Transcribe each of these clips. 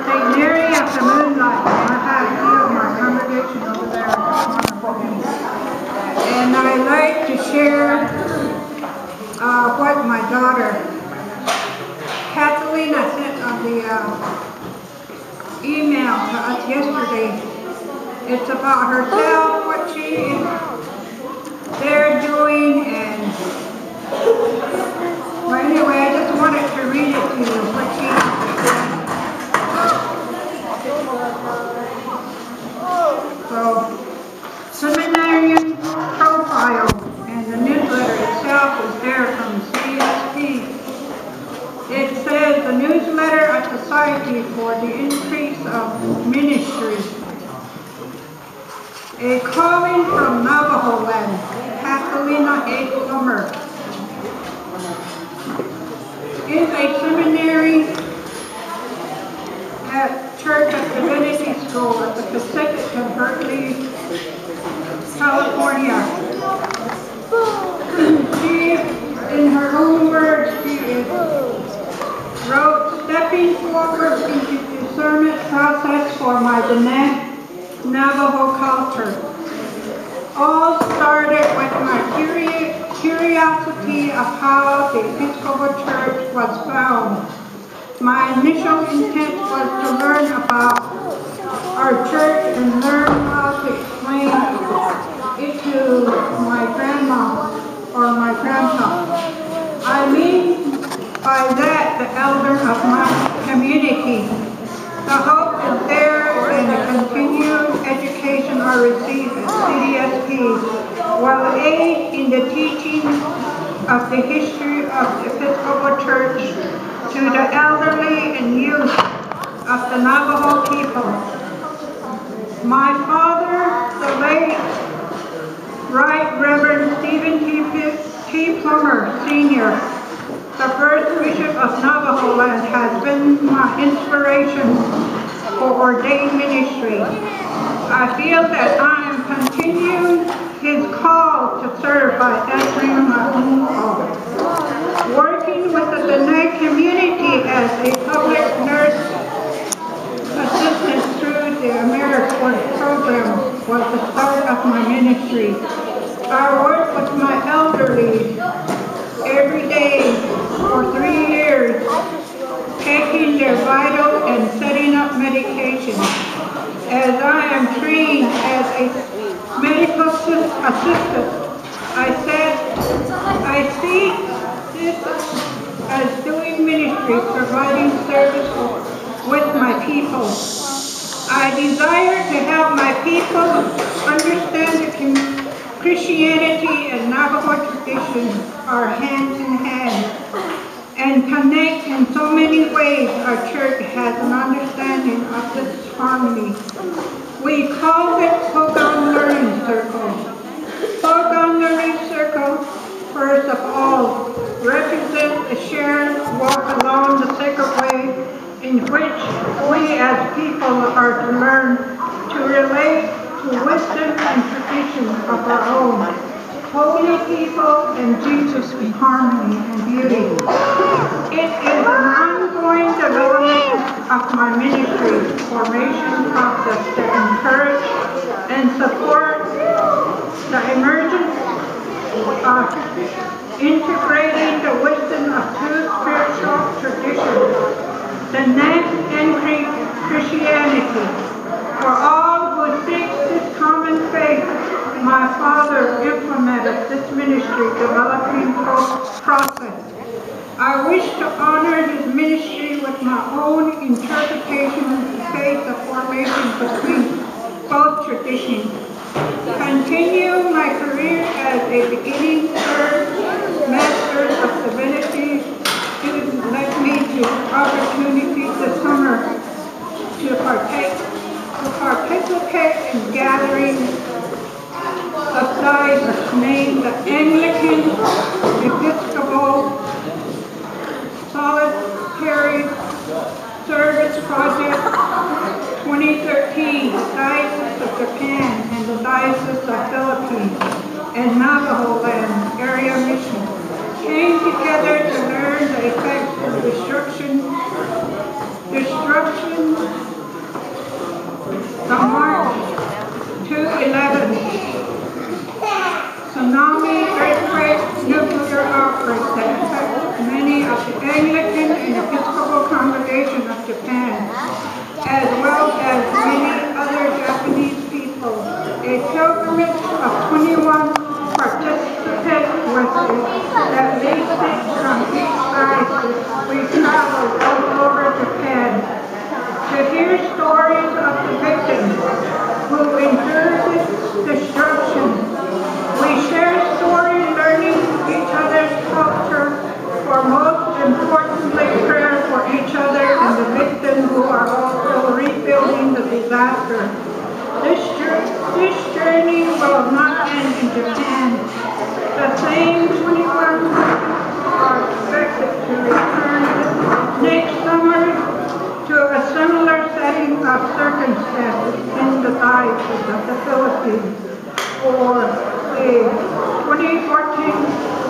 St. Mary of the Moonlight. I have here my congregation over there and I like to share what my daughter Kathleen sent on the email to us yesterday. It's about herself, what she is there doing, and well, anyway, I just wanted to read it to you, what she so, seminarian profile, and the newsletter itself is there from CSP. It says the newsletter of Society for the Increase of Ministry. A calling from Navajo land, Chthrine Plummer. Is a seminary at Church of Divinity School at the Pacific in Berkeley, California. She, in her own words, wrote, stepping forward into the discernment process for my Navajo culture. All started with my curiosity of how the Episcopal Church was found. My initial intent was to learn about our church and learn how to explain it to my grandma or my grandpa. I mean by that the elder of my community. The hope is there and the continued education I receive at CDSP will aid in the teaching of the history of the Episcopal Church to the elderly and youth of the Navajo people. My father, the late Right Reverend Stephen T. Plummer, Sr., the first Bishop of Navajo land, has been my inspiration for ordained ministry. I feel that I am continuing his call to serve by answering my own call. Working with the Dene community as a public nurse assistant through the AmeriCorps program was the start of my ministry. I worked with my elderly every day for 3 years, taking their vital and setting up medication. As I am trained as a medical assistant, I see this as doing ministry, providing service with my people. I desire to help my people understand that Christianity and Navajo tradition are hand in hand and connect in so many ways. Our church has an understanding of this harmony. We call it Hogan Learning Circle. Hogan Learning Circle, first of all, represents a shared walk along the sacred way in which we as people are to learn to relate to wisdom and tradition of our own. Holy people and Jesus in harmony and beauty. It is an ongoing development of my ministry formation process to encourage and support the emergence of integrating the wisdom of two spiritual traditions, the Dene and Christianity. For all who seek this common faith, my father implemented this ministry developing process. I wish to honor his ministry with my own interpretation of the faith of formation between both traditions. Continue my career as a beginning third Master of Divinity student led me to opportunity this summer to participate in gatherings of size named the Anglican Episcopal Solitary Service Project 2013, the Diocese of Japan and the Diocese of Philippines and Navajo Land Area Mission came together to learn the effects of destruction This journey will not end in Japan. The same 21 are expected to return next summer to a similar setting of circumstances in the diocese of the Philippines for the 2014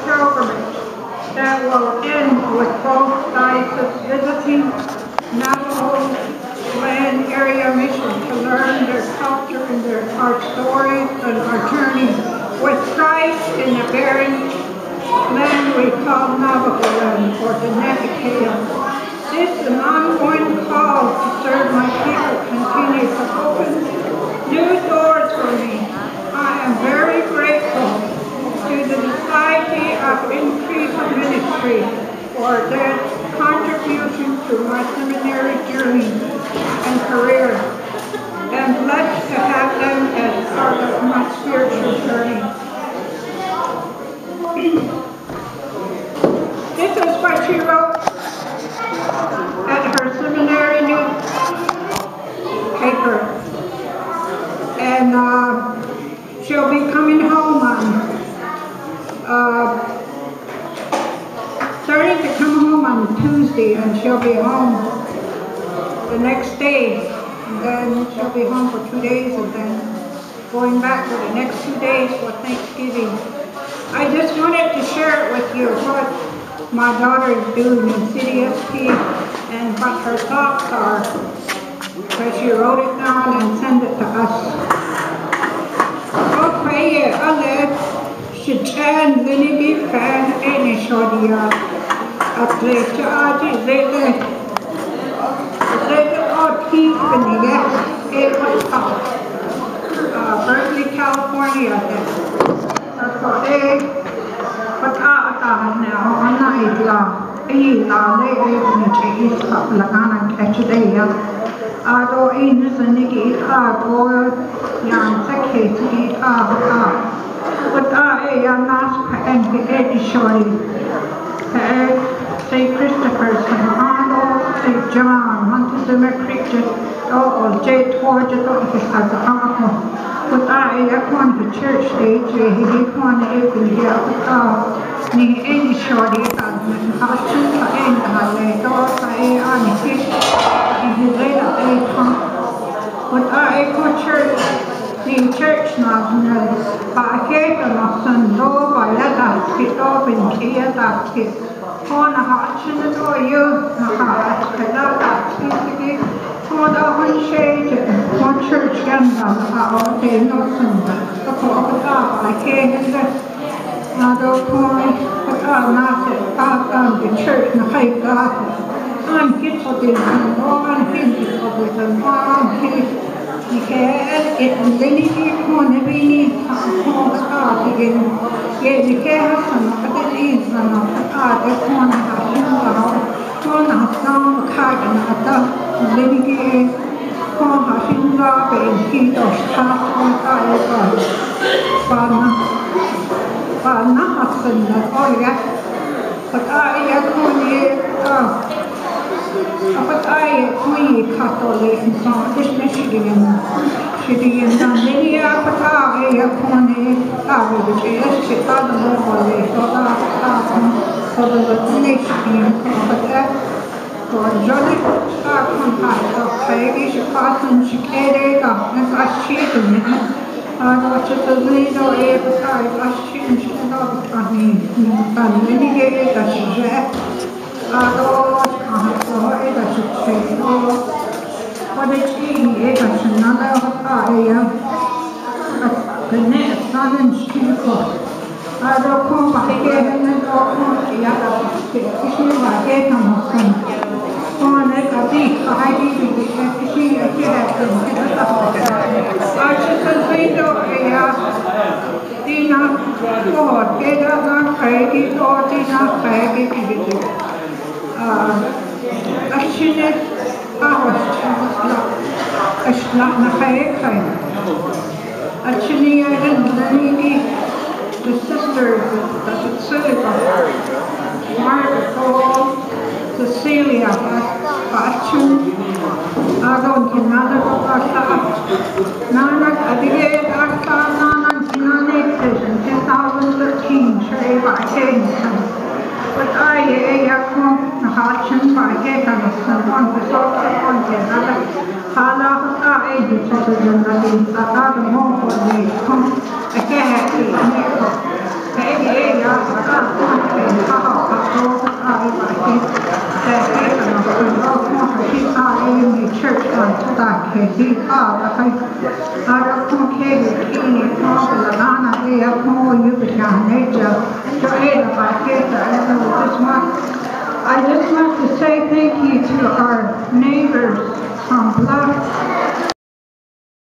pilgrimage that will end with both dioceses visiting Navajo land area mission to learn their culture and our stories and our journey with Christ in the barren land we call Navajo land or the Navajo. This is an ongoing call to serve my people continue to open new doors for me. I am very grateful to the Society of Increased Ministry for their contribution to my seminary journey and career, and blessed to have them as part of my spiritual journey. This is what she wrote at her seminary newspaper, and she'll be coming home on starting to come home on Tuesday, and she'll be home the next day, and then she'll be home for 2 days, and then going back for the next 2 days for Thanksgiving. I just wanted to share it with you what my daughter is doing in CDSP and what her thoughts are, because she wrote it down and sent it to us. Okay, Chthrine Plummer fan any shodia a place to aji zele it was Berkeley, California. That's what they but now I'm not St. Christopher, St. Arnold, St. John, Montezuma Creek, J. Torja, but I upon the church stage, he upon every year, ni any shorty, and Hudson, and I on the fish, and he laid up a pump. But I go church, the church now, but I gave them a son, though, by that skit up in Kia, that skit. On a Hudson, and all you, for the one shade, one church and all day, no son, I came in the point, but I'm not the church, and I got I'm hit for this, and I'm hit for this, and I'm hit. He had it, and then he on every need, again. Yeah, the chaos and the needs and the corner, on a song, card and a duck, and then he gave corner, and he does start on fire. But not husband, oh yeah. But I but I Catholic and so this Michigan, Tanzania, but I which is Chicago, for the nation, but that for Johnny, contact of Peggy, Chicago, Chicago, and I cheated in it. I watched the window every time I changed it up on me, and many days that she had. I should say, what it's eating, it's another the next son and people. I don't come back again and don't come to the other. If you are getting on some, on it, I think I did it. She had I should say, Dina, or get up and pray, or Dina, pray, actually, I was not actually, I didn't need the sister that Margaret called Cecilia Bachun, Agon Kinada Bata, Nanak Adige Asa Nanak Nanek in 2013, Shay by Hagen. But I yakon Hachin by Hagen, one was also on Canada. Hala I did something that is a more for me. Again, church on that he I don't care any Lana they have more you can nature to aid of our kids. I just want to say thank you to our neighbors from Bluff